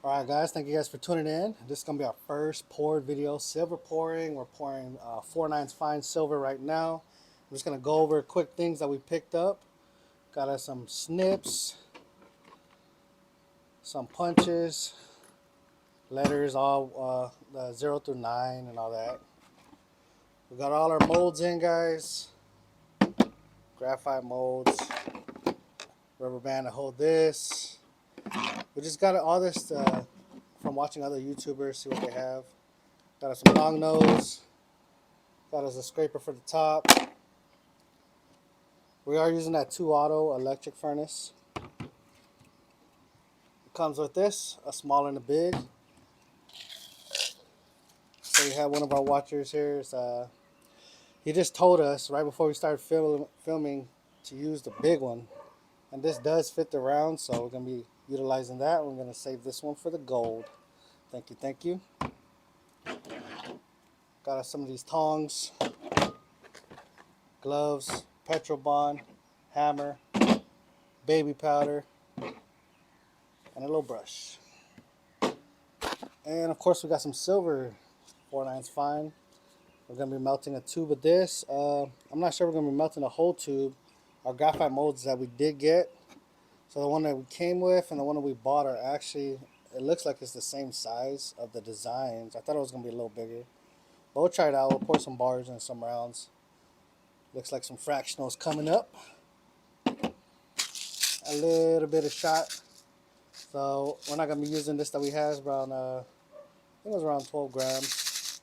Alright guys, thank you guys for tuning in. This is going to be our first poured video, silver pouring. We're pouring 4/9 fine silver right now. I'm just going to go over quick things that we picked up. Got us some snips, some punches, letters, all the 0 through 9 and all that. We got all our molds in, guys. Graphite molds, rubber band to hold this. We just got all this from watching other YouTubers, see what they have. Got us some long nose. Got us a scraper for the top. We are using that 2-auto electric furnace. It comes with this, a small and a big. So we have one of our watchers here. He just told us right before we started filming to use the big one. And this does fit the round, so we're going to be utilizing that. We're going to save this one for the gold. Thank you, thank you. Got us some of these tongs, gloves, petrol bond, hammer, baby powder, and a little brush. And of course we got some silver 4/9 fine. We're going to be melting a tube of this. I'm not sure we're going to be melting the whole tube. Our graphite molds that we did get, so the one that we came with and the one that we bought are actually, it looks like it's the same size of the designs. I thought it was going to be a little bigger. But we'll try it out. We'll pour some bars and some rounds. Looks like some fractionals coming up. A little bit of shot. So we're not going to be using this that we have. Around, I think it was around 12 grams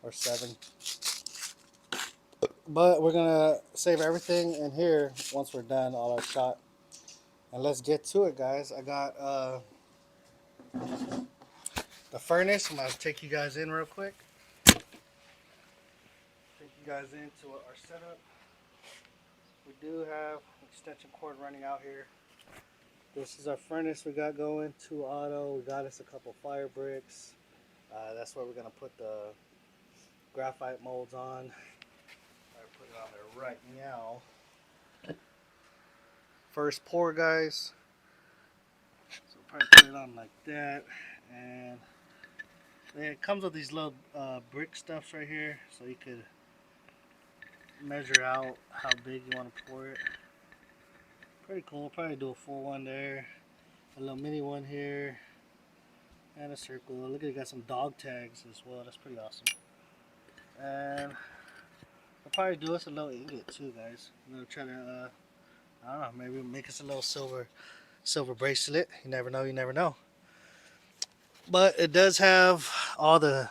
or 7. But we're going to save everything in here once we're done, all our shot. And let's get to it, guys. I got the furnace. I'm going to take you guys in real quick. Take you guys into our setup. We do have extension cord running out here. This is our furnace we got going, 2-auto. We got us a couple fire bricks. That's where we're going to put the graphite molds on. I put it on there right now. First pour, guys. So probably put it on like that. And it comes with these little brick stuffs right here, so you could measure out how big you want to pour it. Pretty cool. Probably do a full one there, a little mini one here, and a circle. Look at it, got some dog tags as well. That's pretty awesome. And I'll probably do us a little ingot too, guys. I'm gonna try to, I don't know, maybe make us a little silver bracelet. You never know. You never know. But it does have all the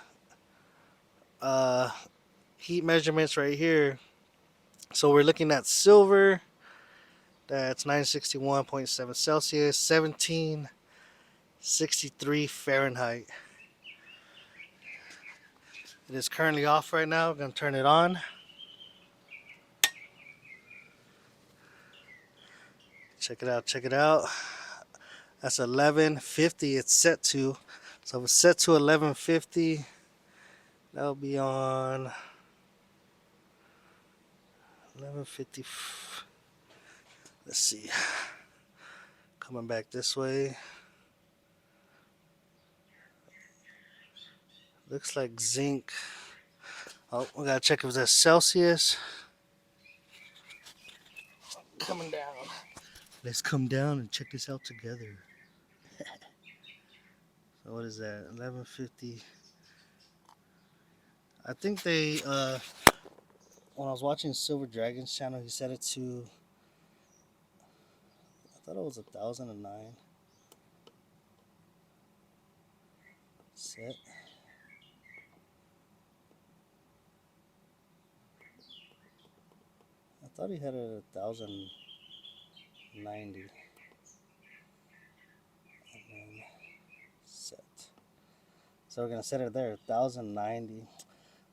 heat measurements right here. So we're looking at silver. That's 961.7 Celsius, 1763 Fahrenheit. It is currently off right now. I'm going to turn it on. Check it out, check it out. That's 1150 it's set to. So if it's set to 1150, that'll be on 1150. Let's see. Coming back this way. Looks like zinc. Oh, we gotta check if it's Celsius. Coming down. Let's come down and check this out together. So what is that? 1150. I think they when I was watching Silver Dragon's channel, he set it to, I thought it was 1009. Set. I thought he had it at 1090. And then set. So we're gonna set it there, 1090.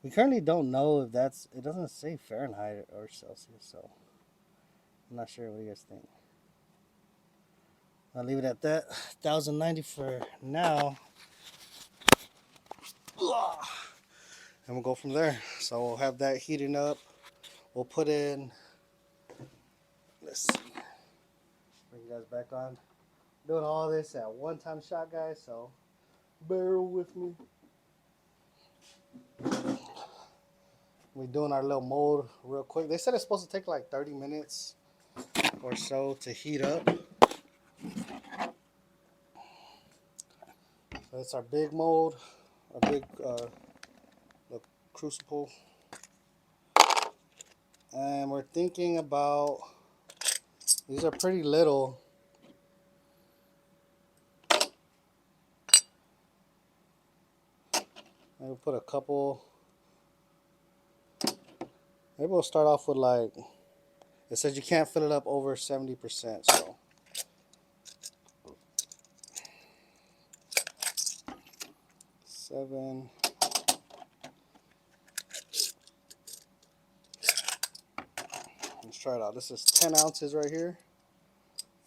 We currently don't know if that's, it doesn't say Fahrenheit or Celsius, so I'm not sure. What do you guys think? I'll leave it at that, 1090 for now. And we'll go from there. So we'll have that heating up. We'll put in, let's see, bring you guys back on. Doing all this at one time shot, guys, so bear with me. We're doing our little mold real quick. They said it's supposed to take like 30 minutes or so to heat up. So that's our big mold, our big crucible. And we're thinking about, these are pretty little. Maybe we'll put a couple. Maybe we'll start off with like, it says you can't fill it up over 70%. So 7. Let's try it out. This is 10 ounces right here.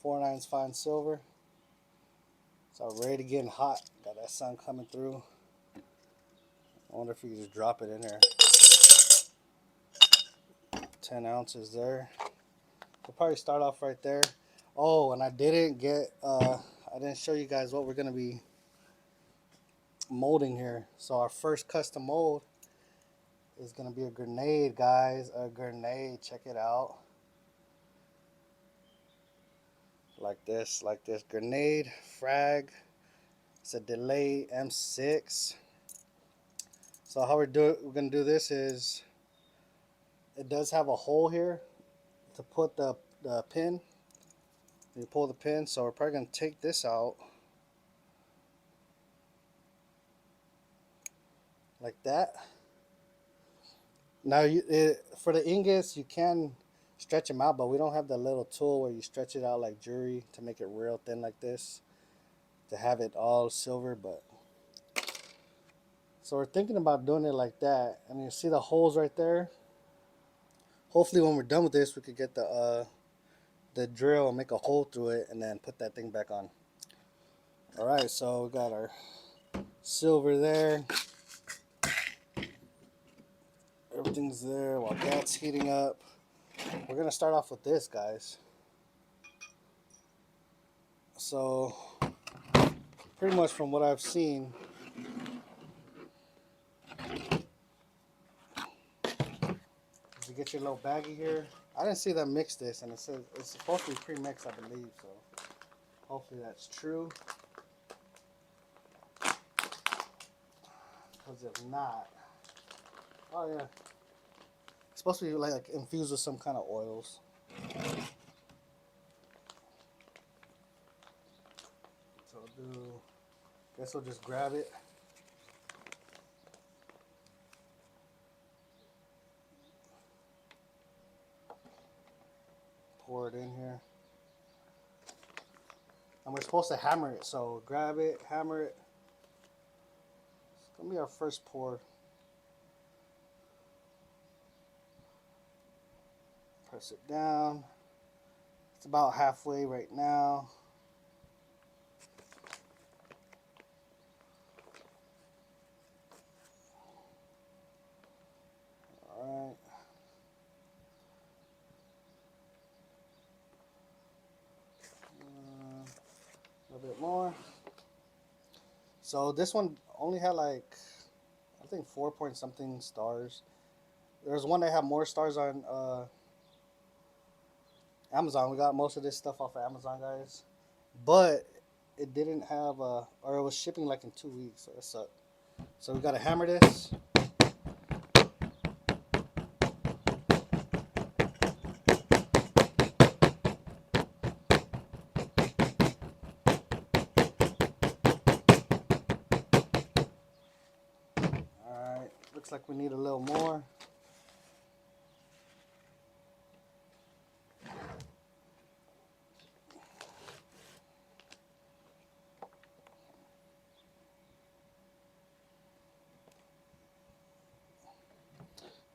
4/9 fine silver. It's already getting hot. Got that sun coming through. I wonder if we can just drop it in here. 10 ounces there. We'll probably start off right there. Oh, and I didn't show you guys what we're going to be molding here. So our first custom mold is going to be a grenade, guys. A grenade. Check it out. Like this. Grenade, frag. It's a delay M6. So how we're going to do this is, it does have a hole here to put the pin. You pull the pin, so we're probably going to take this out like that. Now, for the ingots, you can stretch them out, but we don't have the little tool where you stretch it out like jewelry to make it real thin like this, to have it all silver. But so we're thinking about doing it like that. And you see the holes right there. Hopefully, when we're done with this, we could get the drill and make a hole through it, and then put that thing back on. All right, so we got our silver there. Everything's there while that's heating up. We're gonna start off with this, guys. So pretty much from what I've seen, you get your little baggie here. I didn't see them mix this, and it says it's supposed to be pre-mixed, I believe. So hopefully that's true. Because if not, oh yeah, it's supposed to be like infused with some kind of oils. So guess we'll just grab it. Pour it in here. And we're supposed to hammer it, so grab it, hammer it. It's gonna be our first pour. Press it down. It's about halfway right now. Alright. A little bit more. So this one only had like, I think 4 point something stars. There's one that had more stars on Amazon. We got most of this stuff off of Amazon, guys. But it didn't have or it was shipping like in 2 weeks, so that sucked. So we gotta hammer this. Alright, looks like we need a little more.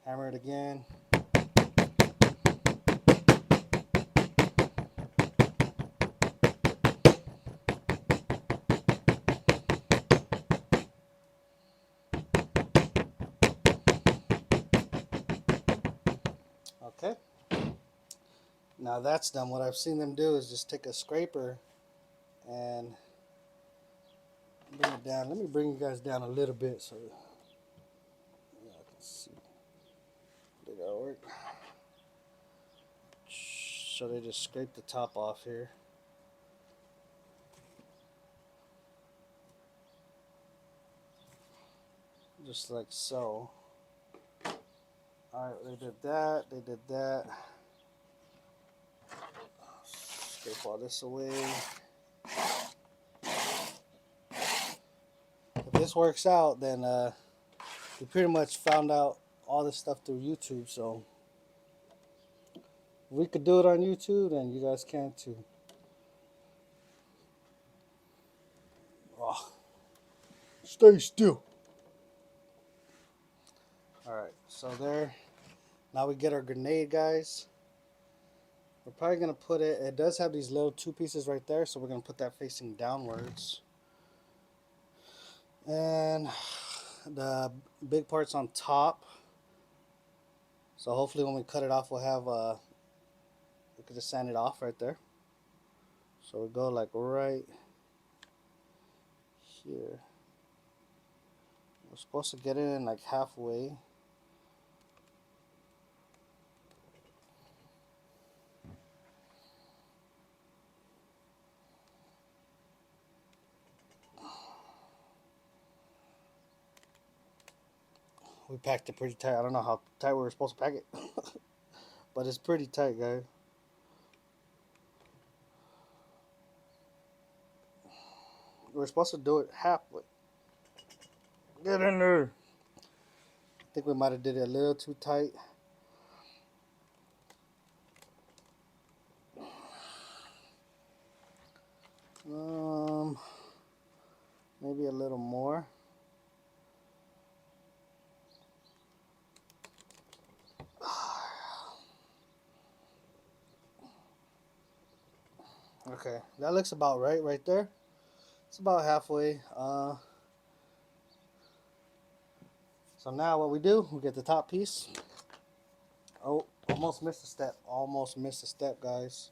Hammer it again. Okay. Now that's done. What I've seen them do is just take a scraper and bring it down. Let me bring you guys down a little bit so y'all can see. Did that work? So they just scrape the top off here. Just like so. Alright, they did that, they did that. Scrape all this away. If this works out, then we pretty much found out all this stuff through YouTube, so if we could do it on YouTube, then you guys can too. Oh, stay still. Alright, so there. Now we get our grenade, guys. We're probably going to put it, it does have these little two pieces right there, so we're going to put that facing downwards. And the big part's on top. So hopefully when we cut it off, we'll have, we could just sand it off right there. So we go like right here. We're supposed to get it in like halfway. We packed it pretty tight. I don't know how tight we were supposed to pack it. But it's pretty tight, guys. We're supposed to do it halfway. Get in there. I think we might have did it a little too tight. Maybe a little more. Okay, that looks about right there. It's about halfway. So now what we do, we get the top piece. Oh, almost missed a step. Almost missed a step, guys.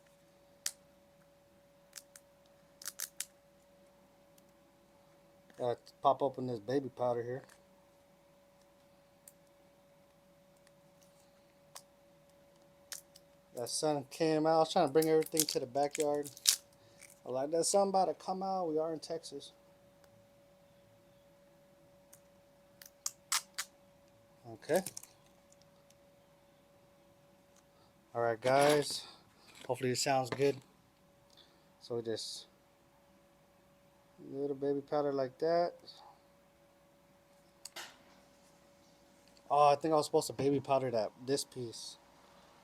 Gotta pop open this baby powder here. That sun came out. I was trying to bring everything to the backyard. I was like, there's something about to come out. We are in Texas. Okay. Alright, guys. Hopefully it sounds good. So just a little baby powder like that. Oh, I think I was supposed to baby powder this piece.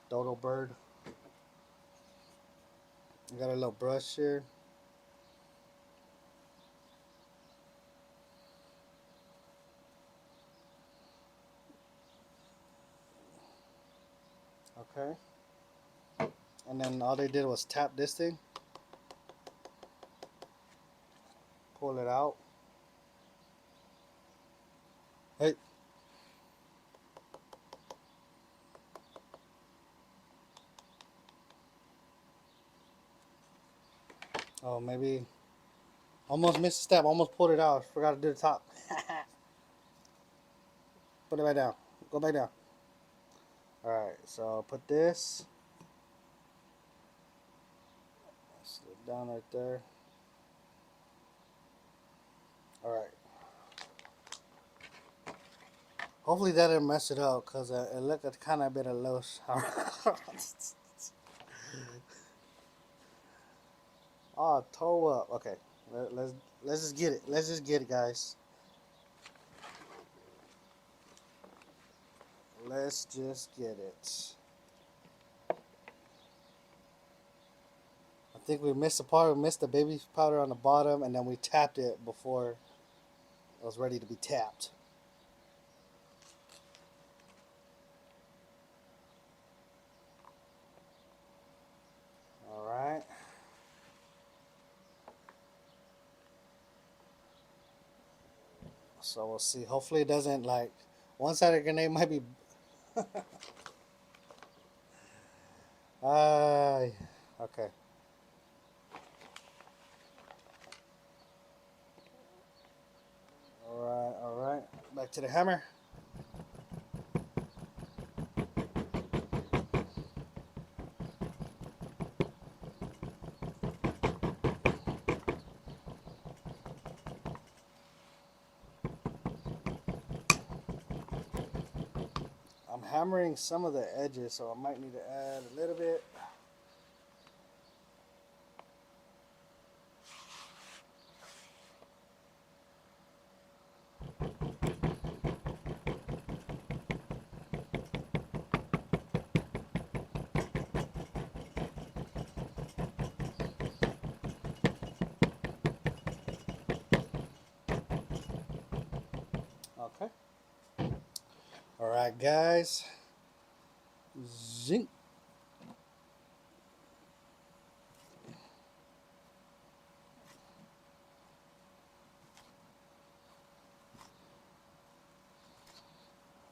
Dodo bird. I got a little brush here. Okay. And then all they did was tap this thing. Pull it out. Hey. Oh, maybe. Almost missed a step. Almost pulled it out. Forgot to do the top. Put it back down. Go back down. Alright, so put this. Slip down right there. Alright. Hopefully that didn't mess it up because it looked kind of a bit of loose. Oh, toe up. Okay, let's just get it. Let's just get it, guys. Let's just get it. I think we missed the part. We missed the baby powder on the bottom, and then we tapped it before it was ready to be tapped. All right. So we'll see. Hopefully it doesn't like one side of the grenade might be. Okay. back to the hammer. I'm hammering some of the edges, so I might need to add a little bit. Okay. All right, guys. Zing.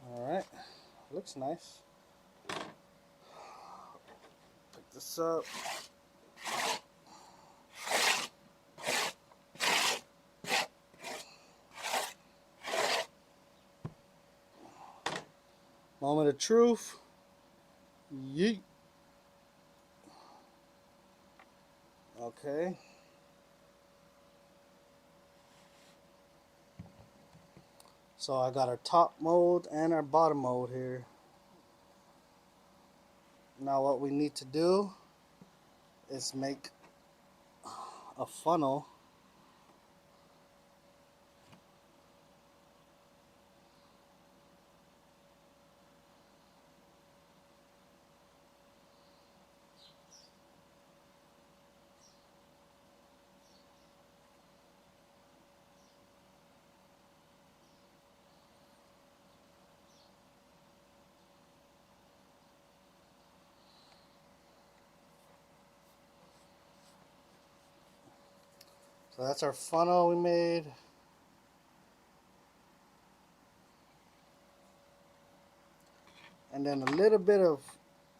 All right. Looks nice. Pick this up. Moment of truth. Yeet. Okay. So I got our top mold and our bottom mold here. Now what we need to do is make a funnel. So that's our funnel we made. And then a little bit of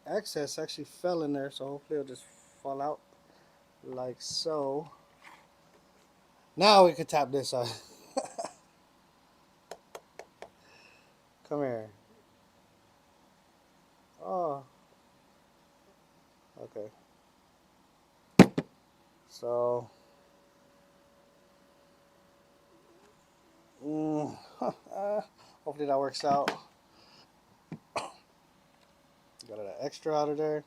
excess actually fell in there, so hopefully it'll just fall out like so. Now we can tap this on. Come here. Oh, okay. So, hopefully that works out. Got that extra out of there.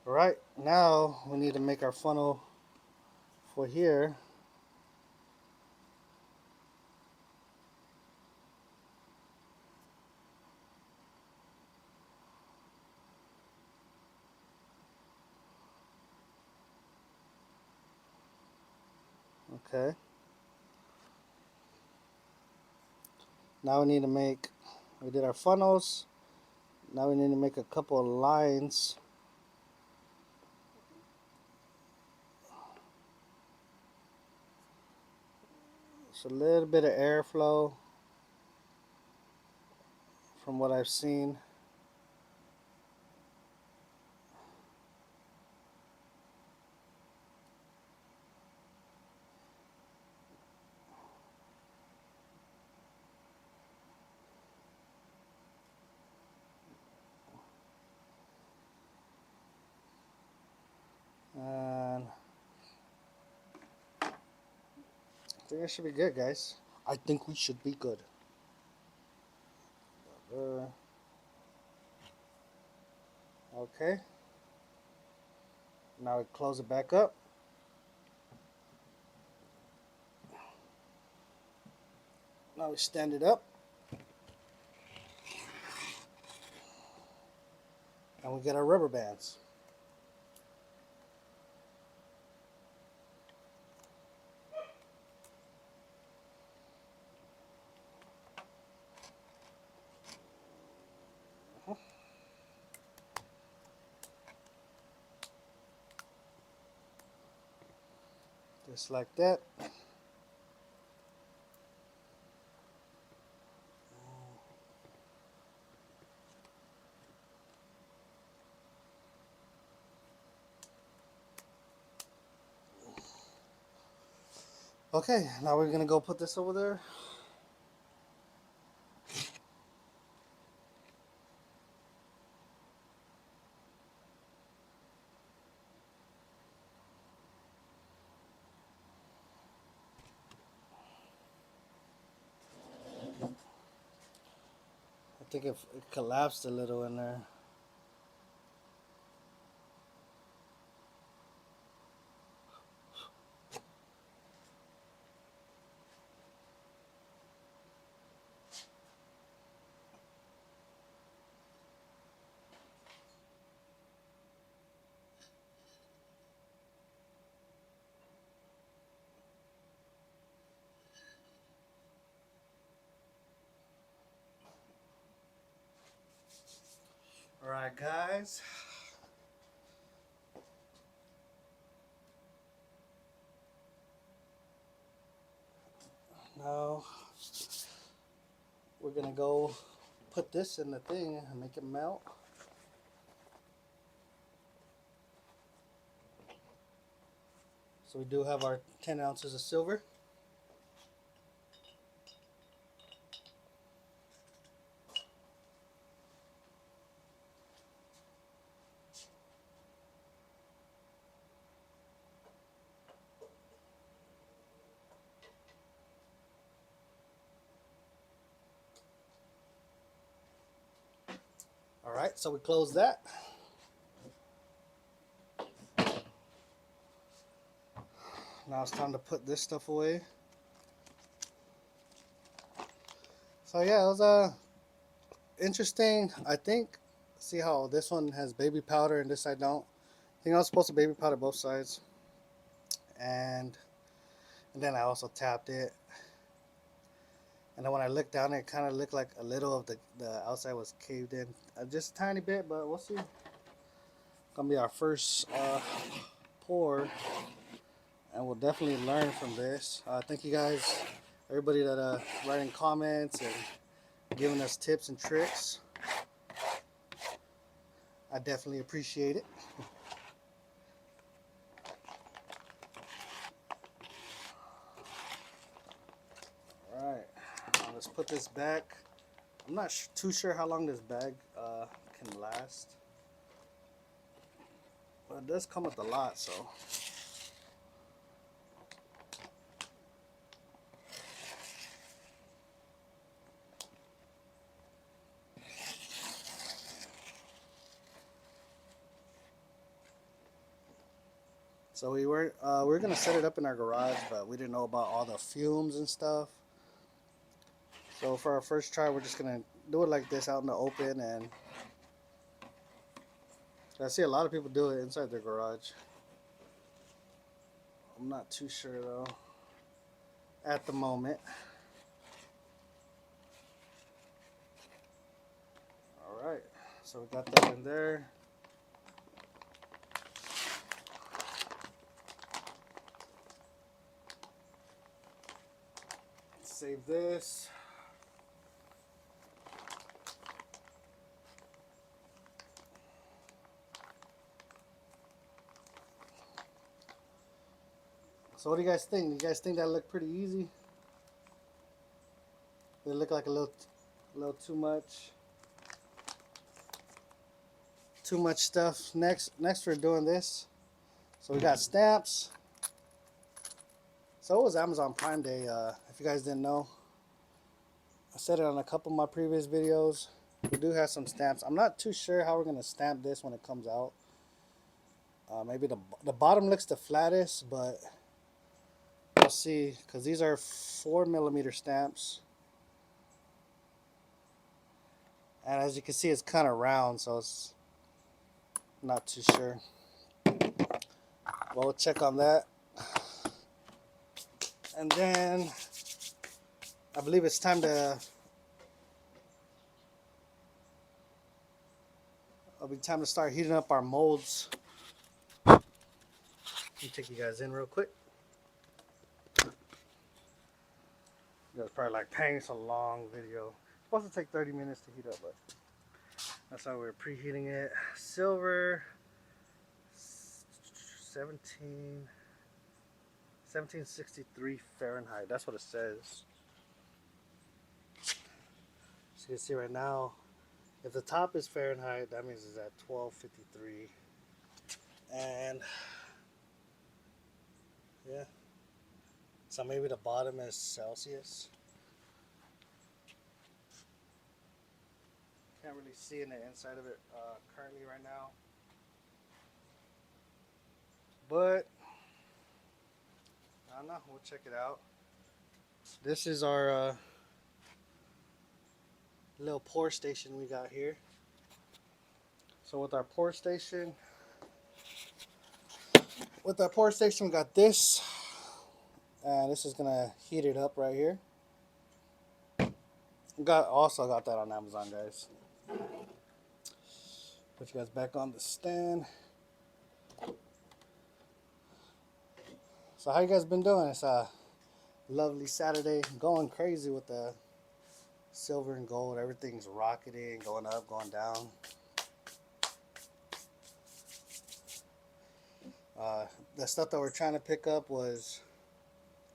All right, now we need to make our funnel for here. Okay. Now we need to make, we did our funnels. Now we need to make a couple of lines. Just a little bit of airflow from what I've seen. And I think it should be good, guys. I think we should be good. Okay. Now we close it back up. Now we stand it up. And we get our rubber bands. Just like that. Okay, now we're gonna go put this over there. think it collapsed a little in there. Alright guys, now we're gonna go put this in the thing and make it melt. So we do have our 10 ounces of silver. Alright, so we close that. Now it's time to put this stuff away. So yeah, it was interesting. I think, see how this one has baby powder and this I don't. I think I was supposed to baby powder both sides. And then I also tapped it. And then when I looked down, it kind of looked like a little of the outside was caved in. Just a tiny bit, but we'll see. Gonna be our first pour. And we'll definitely learn from this. Thank you guys, everybody that writing comments and giving us tips and tricks. I definitely appreciate it. Alright, let's put this back. I'm not too sure how long this bag can last. But it does come with a lot, so. So we were gonna set it up in our garage, but we didn't know about all the fumes and stuff. So for our first try, we're just gonna do it like this out in the open, and I see a lot of people do it inside their garage. I'm not too sure though at the moment. All right, so we got that in there. Save this. So what do you guys think? You guys think that looked pretty easy? They look like a little too much stuff. Next we're doing this. So we got stamps. So it was Amazon Prime Day, if you guys didn't know. I said it on a couple of my previous videos. We do have some stamps. I'm not too sure how we're going to stamp this when it comes out. Maybe the bottom looks the flattest, but we'll see. Because these are 4mm stamps. And as you can see, it's kind of round, so it's not too sure. Well, we'll check on that. And then I believe it's time to start heating up our molds. Let me take you guys in real quick. You guys probably like, dang, it's a long video. It's supposed to take 30 minutes to heat up, but that's how we're preheating it. Silver 1763 Fahrenheit. That's what it says. So you can see right now, if the top is Fahrenheit, that means it's at 1253. And yeah, so maybe the bottom is Celsius. Can't really see in the inside of it currently right now, but I don't know. We'll check it out. This is our little pour station we got here. So with our pour station, we got this, and this is gonna heat it up right here. Also got that on Amazon, guys. Put you guys back on the stand. So how you guys been doing? It's a lovely Saturday. Going crazy with the silver and gold. Everything's rocketing, going up, going down. The stuff that we're trying to pick up was,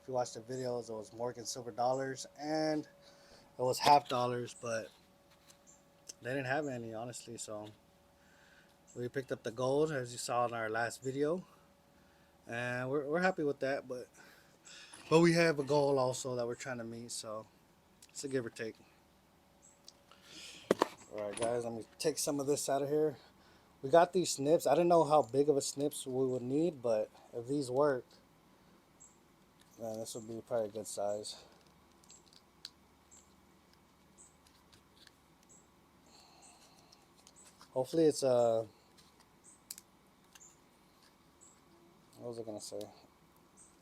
if you watch the videos, it was Morgan silver dollars and it was half dollars, but they didn't have any, honestly. So we picked up the gold, as you saw in our last video, and we're happy with that. But we have a goal also that we're trying to meet, so it's a give or take. All right, guys, let me take some of this out of here. We got these snips. I didn't know how big of a snips we would need, but if these work, man, this would be probably a good size. Hopefully it's what was I gonna say?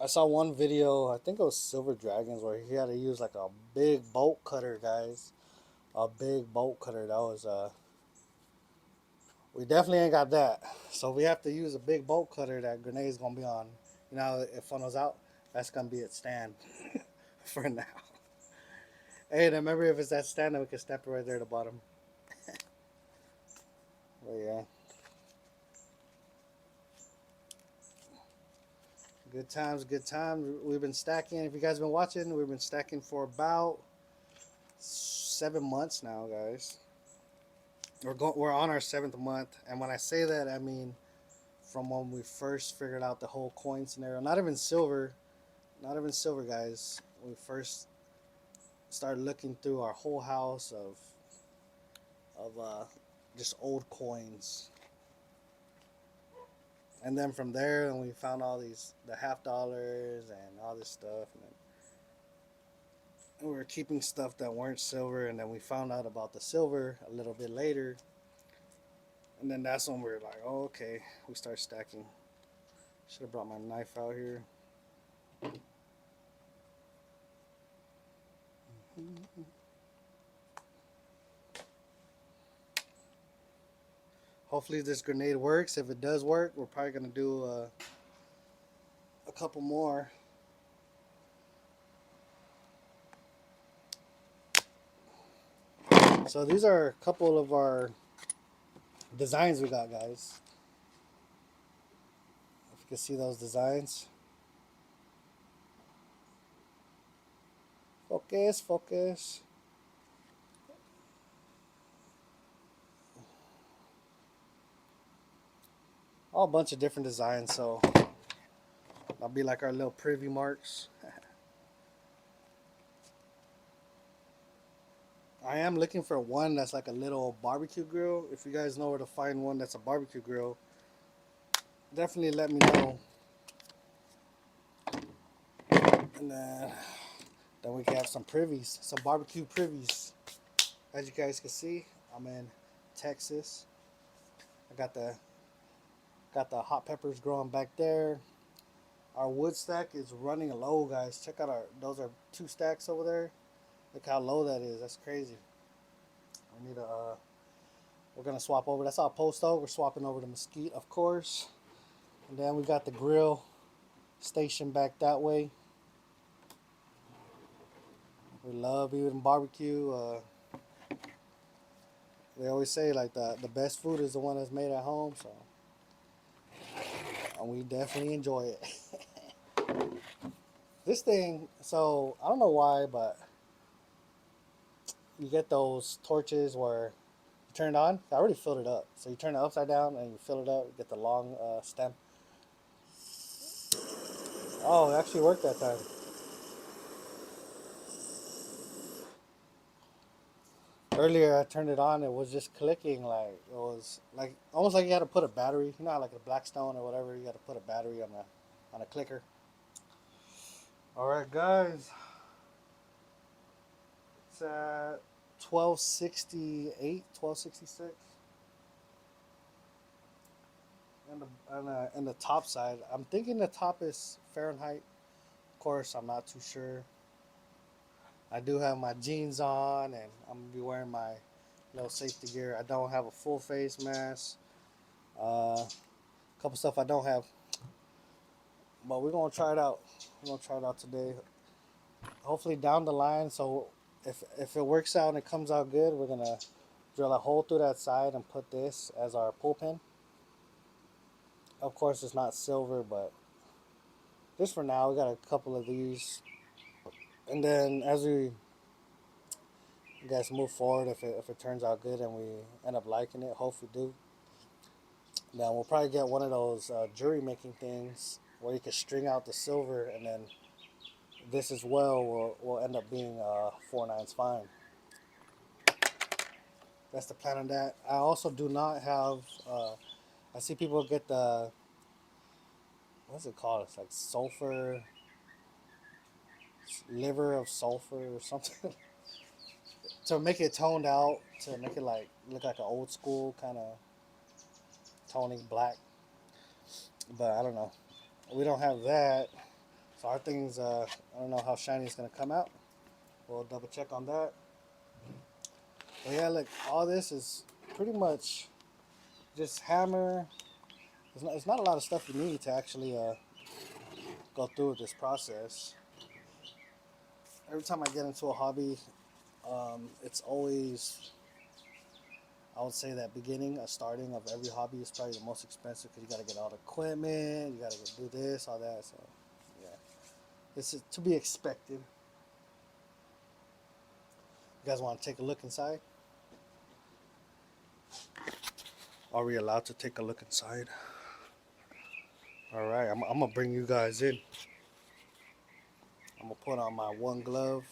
I saw one video, I think it was Silver Dragons, where he had to use like a big bolt cutter, guys. A big bolt cutter. That was we definitely ain't got that. So we have to use a big bolt cutter that Grenade's gonna be on. You know, it funnels out. That's gonna be its stand for now. Hey, and remember, if it's that stand, then we can step it right there at the bottom. But yeah. Good times, good times. We've been stacking. If you guys been watching, we've been stacking for about 7 months now, guys. We're on our 7th month, and when I say that, I mean from when we first figured out the whole coin scenario. Not even silver, guys. We first started looking through our whole house of just old coins, and then from there, and we found all the half dollars and all this stuff, and then we were keeping stuff that weren't silver, and then we found out about the silver a little bit later, and then that's when we were like, oh, okay, we start stacking. Should have brought my knife out here. Hopefully this grenade works. If it does work, we're probably gonna do a couple more. So these are a couple of our designs we got, guys. If you can see those designs. Focus, focus. All a bunch of different designs, so that'll be like our little preview marks. I am looking for one that's like a little barbecue grill. If you guys know where to find one that's a barbecue grill, definitely let me know. And then we can have some privies, some barbecue privies. As you guys can see, I'm in Texas. I got the hot peppers growing back there. Our wood stack is running low, guys. Check out those are 2 stacks over there. Look how low that is. That's crazy. We need we're gonna swap over. That's our post oak. We're swapping over to mesquite, of course. And then we got the grill station back that way. We love eating barbecue. They always say like the best food is the one that's made at home. So, and we definitely enjoy it. This thing, so I don't know why, but you get those torches where you turn it on. I already filled it up. So you turn it upside down and you fill it up. You get the long stem. Oh, it actually worked that time. Earlier I turned it on, it was just clicking like it was like almost like you had to put a battery, you know, how like a Blackstone or whatever, you got to put a battery on a clicker. All right, guys, it's at 1268, 1266, and the top side. I'm thinking the top is Fahrenheit. Of course, I'm not too sure. I do have my jeans on, and I'm gonna be wearing my little safety gear. I don't have a full face mask. A couple stuff I don't have, but we're gonna try it out. We're gonna try it out today. Hopefully down the line. So if it works out and it comes out good, we're gonna drill a hole through that side and put this as our pull pin. Of course, it's not silver, but just for now, we got a couple of these, and then as we guys move forward, if it turns out good and we end up liking it, hopefully do, then we'll probably get one of those jewelry making things where you can string out the silver, and then this as well will end up being 4 nines fine. That's the plan on that. I also do not have. I see people get the what's it called? It's like sulfur, liver of sulfur or something to make it toned out, to make it like look like an old school kind of toning black. But I don't know. We don't have that, so our things. I don't know how shiny it's gonna come out. We'll double check on that. But yeah, look, all this is pretty much just hammer. It's not a lot of stuff you need to actually go through with this process. Every time I get into a hobby, it's always, I would say that beginning, a starting of every hobby is probably the most expensive because you got to get all the equipment, you got to do this, all that. So, yeah, this is to be expected. You guys want to take a look inside? Are we allowed to take a look inside? All right, I'm gonna bring you guys in. I'm gonna put on my one glove.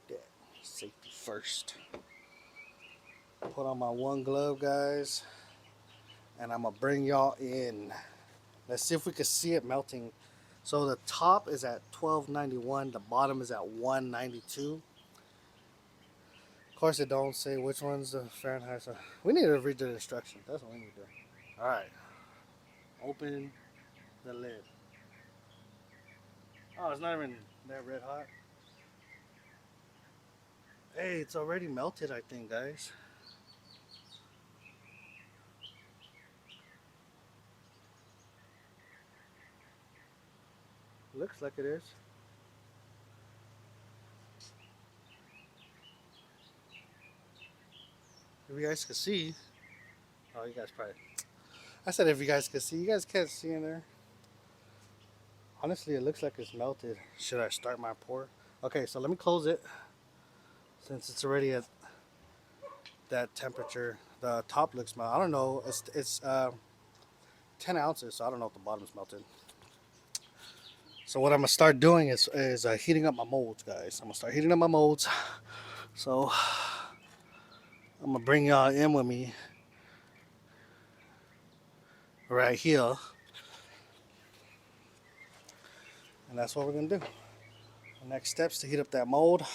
Yeah, safety first. Put on my one glove, guys, and I'm gonna bring y'all in. Let's see if we can see it melting. So the top is at 1291, the bottom is at 192. Of course, it don't say which one's the Fahrenheit. So we need to read the instructions. That's what we need to do. All right, open the lid. Oh, it's not even that red hot. Hey, it's already melted, I think, guys. Looks like it is. If you guys can see, oh, you guys probably. I said if you guys can see, you guys can't see in there. Honestly, it looks like it's melted. Should I start my pour? Okay, so let me close it since it's already at that temperature. The top looks melted. I don't know. It's 10 ounces, so I don't know if the bottom's melted. So what I'm gonna start doing is heating up my molds, guys. I'm gonna start heating up my molds. So I'm gonna bring y'all in with me right here, and that's what we're gonna do. The next steps to heat up that mold.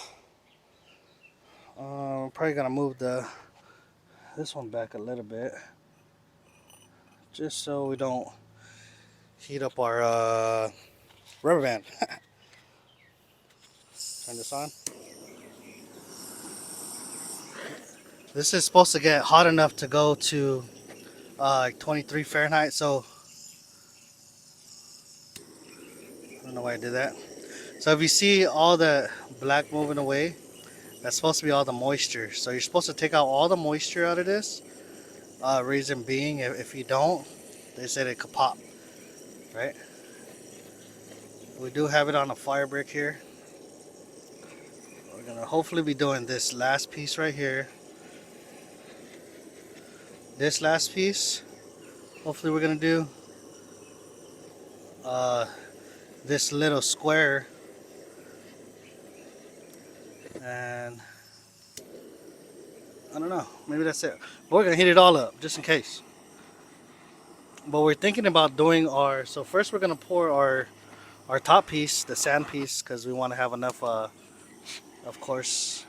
I'm probably gonna move this one back a little bit, just so we don't heat up our rubber band. Turn this on. This is supposed to get hot enough to go to like 23 Fahrenheit. So I don't know why I did that. So if you see all the black moving away, that's supposed to be all the moisture. So you're supposed to take out all the moisture out of this. Reason being, if you don't, they said it could pop, right? We do have it on a fire brick here. We're gonna hopefully be doing this last piece right here. This last piece, hopefully we're gonna do this little square, and I don't know. Maybe that's it. But we're gonna heat it all up just in case. But we're thinking about doing our. So first we're gonna pour our top piece, the sand piece, because we want to have enough, of course,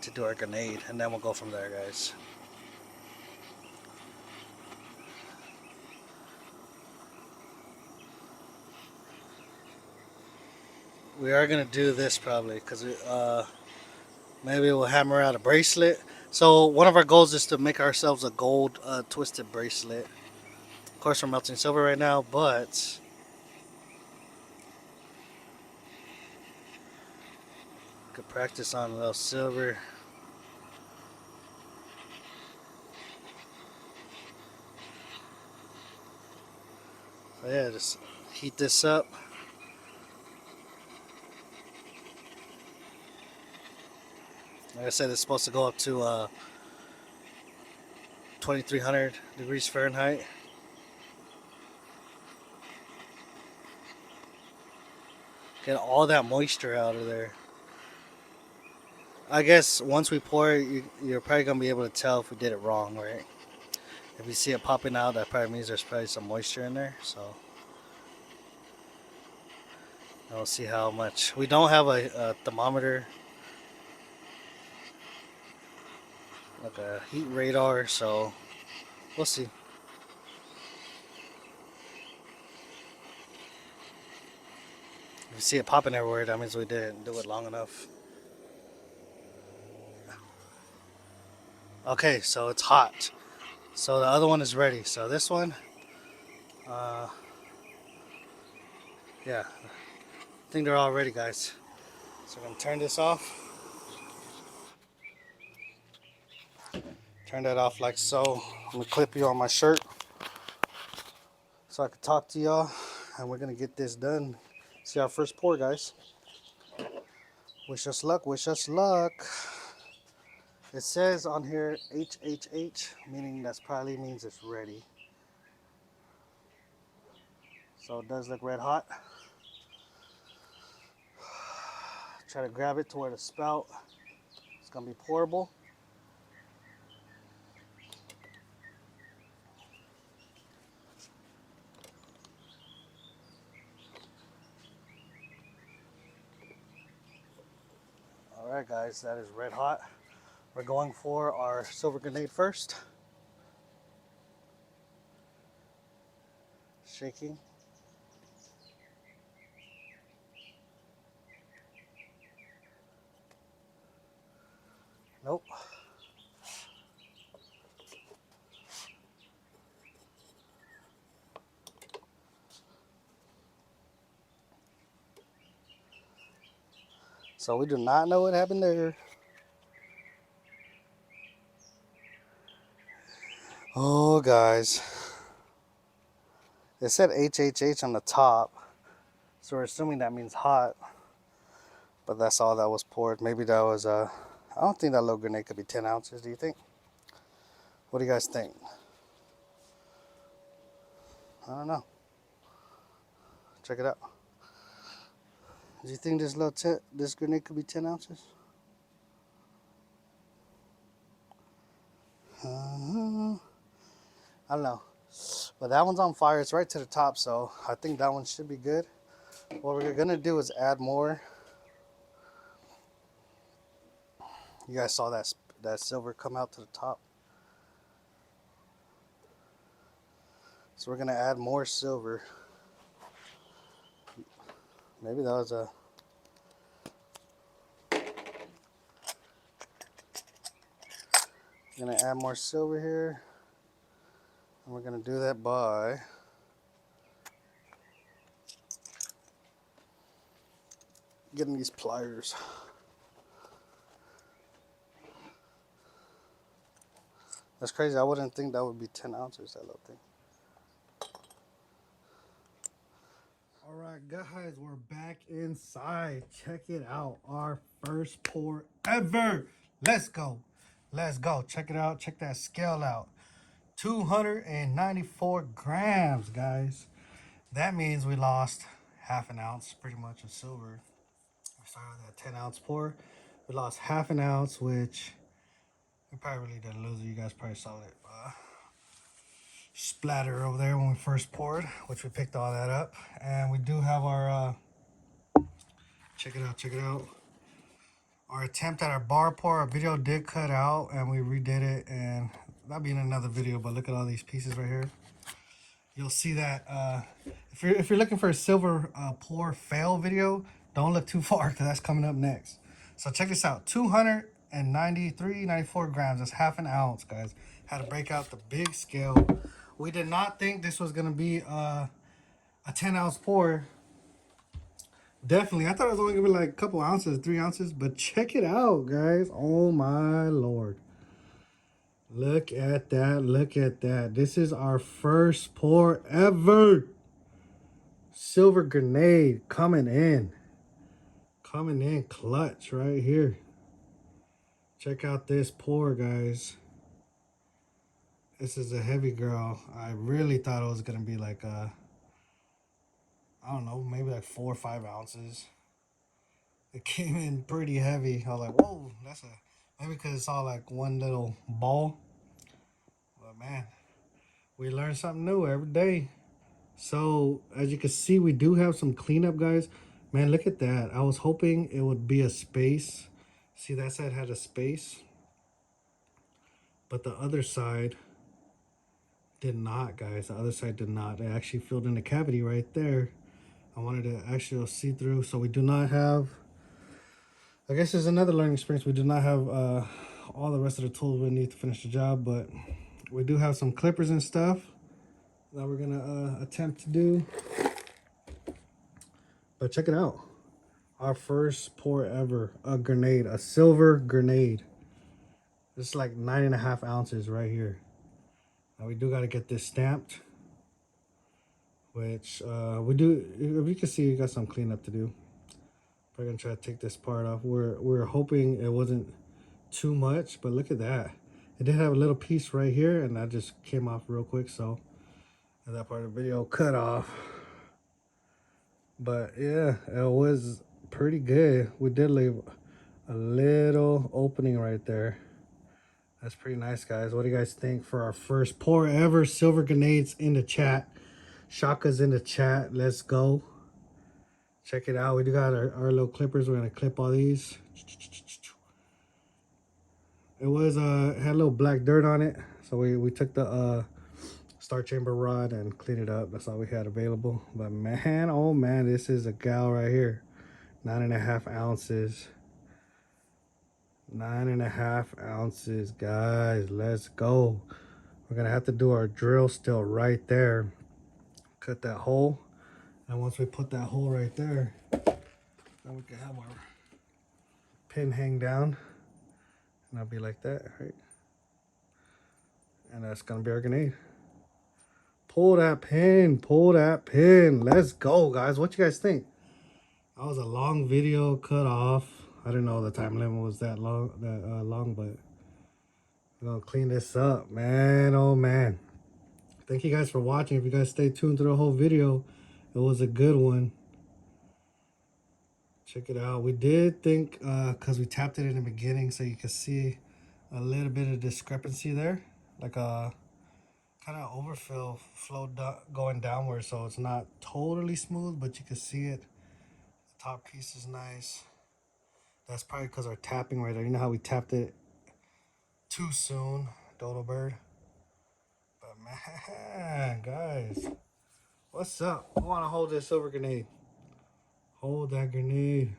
to do our grenade, and then we'll go from there, guys. We are gonna do this probably because maybe we'll hammer out a bracelet. So one of our goals is to make ourselves a gold twisted bracelet. Of course, we're melting silver right now, but could practice on a little silver. So yeah, just heat this up. Like I said, it's supposed to go up to 2300 degrees Fahrenheit. Get all that moisture out of there. I guess once we pour it, you're probably gonna be able to tell if we did it wrong, right? If you see it popping out, that probably means there's probably some moisture in there. So we'll see how much. We don't have a thermometer, like a heat radar, so we'll see. If you see it popping everywhere, that means we didn't do it long enough. Okay, so it's hot. So the other one is ready. So this one, uh, yeah, I think they're all ready, guys. So I'm gonna turn this off. Turn that off like so. I'm gonna clip you on my shirt so I can talk to y'all, and we're gonna get this done. See our first pour, guys. Wish us luck. Wish us luck. It says on here HHH, meaning that's probably means it's ready. So it does look red hot. Try to grab it to where the spout is gonna be pourable. All right, guys, that is red hot. We're going for our silver grenade first. Shaking. Nope. So we do not know what happened there. Oh, guys. It said HHH on the top. So we're assuming that means hot. But that's all that was poured. Maybe that was, I don't think that little grenade could be 10 ounces. Do you think? What do you guys think? I don't know. Check it out. Do you think this grenade could be 10 ounces? I don't know. But that one's on fire. It's right to the top, so I think that one should be good. What we're gonna do is add more. You guys saw that silver come out to the top. So we're gonna add more silver. Maybe that was a... Gonna add more silver here. And we're gonna do that by getting these pliers. That's crazy. I wouldn't think that would be 10 ounces, that little thing. All right, guys, we're back inside. Check it out. Our first pour ever. Let's go. Let's go. Check it out. Check that scale out. 294 grams, guys. That means we lost half an ounce, pretty much, of silver. We started with that 10-ounce pour. We lost half an ounce, which We probably really didn't lose it. You guys probably saw it splatter over there when we first poured, which we picked all that up. And we do have our, check it out. Our attempt at our bar pour, our video did cut out and we redid it, and that'll be in another video, but look at all these pieces right here. You'll see that if you're looking for a silver pour fail video, don't look too far because that's coming up next. So check this out, 94 grams. That's half an ounce, guys. Had to break out the big scale. We did not think this was gonna be a 10-ounce pour. Definitely, I thought it was only gonna be like a couple ounces, 3 ounces, but check it out, guys. Oh my Lord. Look at that, look at that. This is our first pour ever. Silver Grenade coming in. Coming in clutch right here. Check out this pour, guys. This is a heavy girl. I really thought it was gonna be like I don't know, maybe like 4 or 5 ounces. It came in pretty heavy. I was like, whoa, that's maybe because it's all like one little ball. But man, we learn something new every day. So as you can see, we do have some cleanup, guys. Man, look at that. I was hoping it would be a space. See, that side had a space, but the other side did not, guys. The other side did not. It actually filled in a cavity right there. I wanted to actually see through. So we do not have, I guess there's another learning experience. We do not have all the rest of the tools we need to finish the job, but we do have some clippers and stuff that we're gonna attempt to do. But check it out. Our first pour ever, a grenade, a silver grenade. It's like 9.5 ounces right here. Now we do got to get this stamped, which we do. If you can see, you got some cleanup to do. We're gonna try to take this part off. We're hoping it wasn't too much, but look at that. It did have a little piece right here, and that just came off real quick. So that part of the video cut off. But yeah, it was pretty good. We did leave a little opening right there. That's pretty nice, guys. What do you guys think for our first pour ever? Silver Grenades in the chat. Shaka's in the chat. Let's go. Check it out. We do got our little clippers. We're gonna clip all these. It was had a little black dirt on it, so we took the star chamber rod and cleaned it up. That's all we had available. But man, oh man, this is a gal right here. 9.5 ounces. 9.5 ounces, guys. Let's go. We're gonna have to do our drill still right there. Cut that hole, and once we put that hole right there, then we can have our pin hang down, and that'll be like that, right? And that's gonna be our grenade. Pull that pin, pull that pin. Let's go, guys. What you guys think? That was a long video cut off. I didn't know the time limit was that long, but we're gonna clean this up, man. Oh man. Thank you guys for watching. If you guys stay tuned through the whole video, it was a good one. Check it out. We did think, because we tapped it in the beginning, so you can see a little bit of discrepancy there, like a kind of overfill flow going downward, so it's not totally smooth, but you can see it. The top piece is nice. That's probably because our tapping right there. You know how we tapped it too soon, Dodo Bird. But man, guys, what's up? I want to hold this silver grenade. Hold that grenade.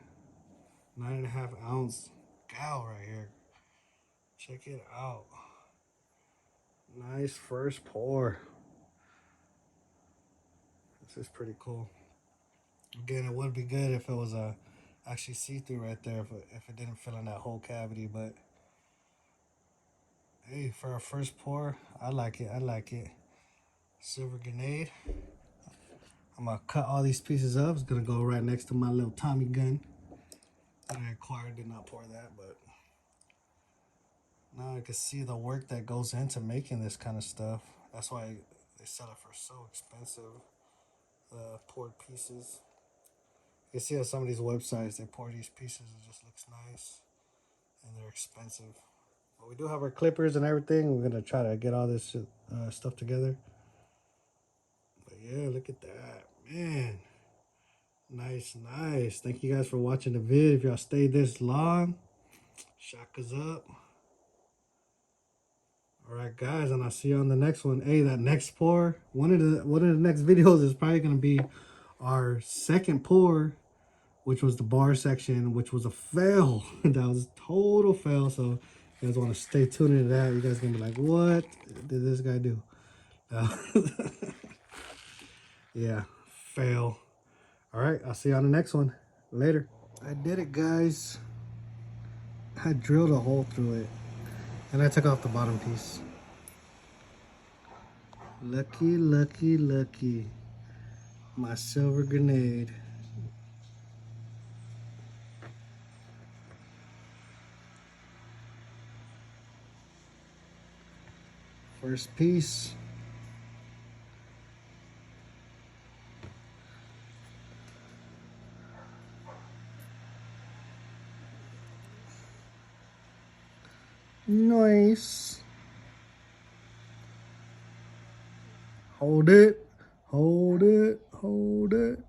9.5 ounce gal right here. Check it out. Nice first pour. This is pretty cool. Again, it would be good if it was actually see-through right there, if it didn't fill in that whole cavity, but hey, for a first pour, I like it. I like it. Silver grenade. I'm gonna cut all these pieces up. It's gonna go right next to my little Tommy gun that I acquired. Did not pour that, but now I can see the work that goes into making this kind of stuff. That's why they sell it for so expensive. The poured pieces. You can see on some of these websites, they pour these pieces. It just looks nice, and they're expensive. We do have our clippers and everything. We're gonna try to get all this stuff together. But yeah, look at that, man. Nice, nice. Thank you guys for watching the vid. If y'all stayed this long, shaka's up. All right, guys, and I'll see you on the next one. Hey, that next pour, one of the next videos is probably gonna be our second pour, which was the bar section, which was a fail. That was a total fail. So you guys want to stay tuned into that. You guys gonna be like, what did this guy do? Yeah, fail. All right, I'll see you on the next one. Later. I did it, guys. I drilled a hole through it, and I took off the bottom piece. Lucky, lucky, lucky. My silver grenade. First piece. Nice. Hold it. Hold it. Hold it.